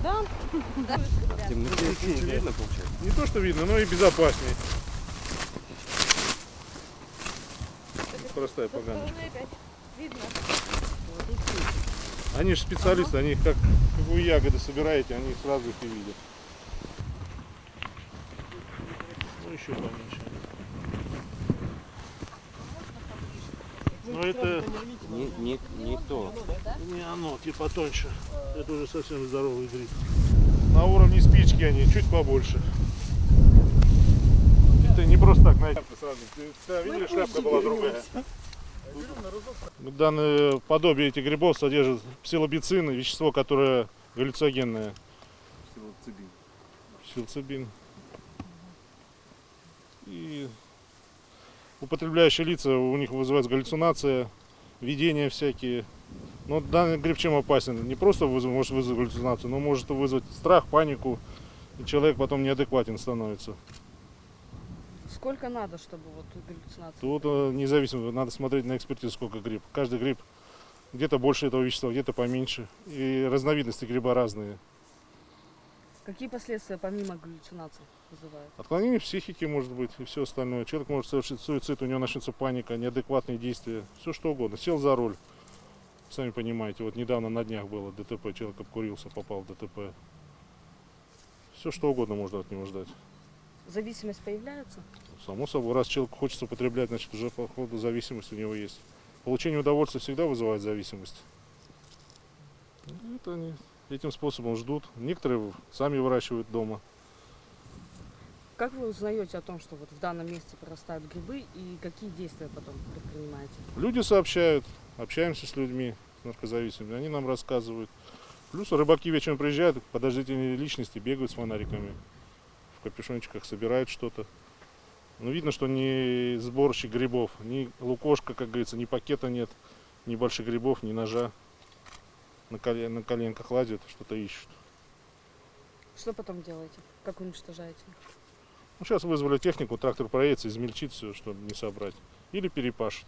Да. Видно, получается? Не то, что видно, но и безопаснее. Простая поганочка. Видно. Они же специалисты, они как вы ягоды собираете, они сразу их и видят. Ну еще поменьше. Но это Не то. не оно, типа тоньше. Это уже совсем здоровый гриб. На уровне спички они чуть побольше. Это не просто так найти сразу. Ты видели, шляпка была другая. Данное подобие этих грибов содержит псилобицин, вещество, которое галлюциногенное. Псилоцибин. И употребляющие лица, у них вызывается галлюцинация, видения всякие. Но данный гриб чем опасен? Не просто может вызвать галлюцинацию, но может вызвать страх, панику, и человек потом неадекватен становится. Сколько надо, чтобы вот галлюцинация? Тут независимо, надо смотреть на экспертизу, сколько гриб. Каждый гриб где-то больше этого вещества, где-то поменьше. И разновидности гриба разные. Какие последствия помимо галлюцинаций вызывают? Отклонение психики может быть и все остальное. Человек может совершить суицид, у него начнется паника, неадекватные действия, все что угодно. Сел за руль, сами понимаете, вот недавно на днях было ДТП, человек обкурился, попал в ДТП. Все что угодно можно от него ждать. Зависимость появляется? Само собой, раз человек хочет употреблять, значит уже по ходу зависимость у него есть. Получение удовольствия всегда вызывает зависимость. Это они этим способом ждут. Некоторые сами выращивают дома. Как вы узнаете о том, что вот в данном месте прорастают грибы, и какие действия потом предпринимаете? Люди сообщают, общаемся с людьми, с наркозависимыми, они нам рассказывают. Плюс рыбаки вечером приезжают, подозрительные личности бегают с фонариками, в капюшончиках собирают что-то. Но видно, что не сборщик грибов, ни лукошка, как говорится, ни пакета нет, ни больших грибов, ни ножа. На коленках лазят, что-то ищут. Что потом делаете? Как уничтожаете? Ну, сейчас вызвали технику, трактор проедется, измельчит все, чтобы не собрать. Или перепашут.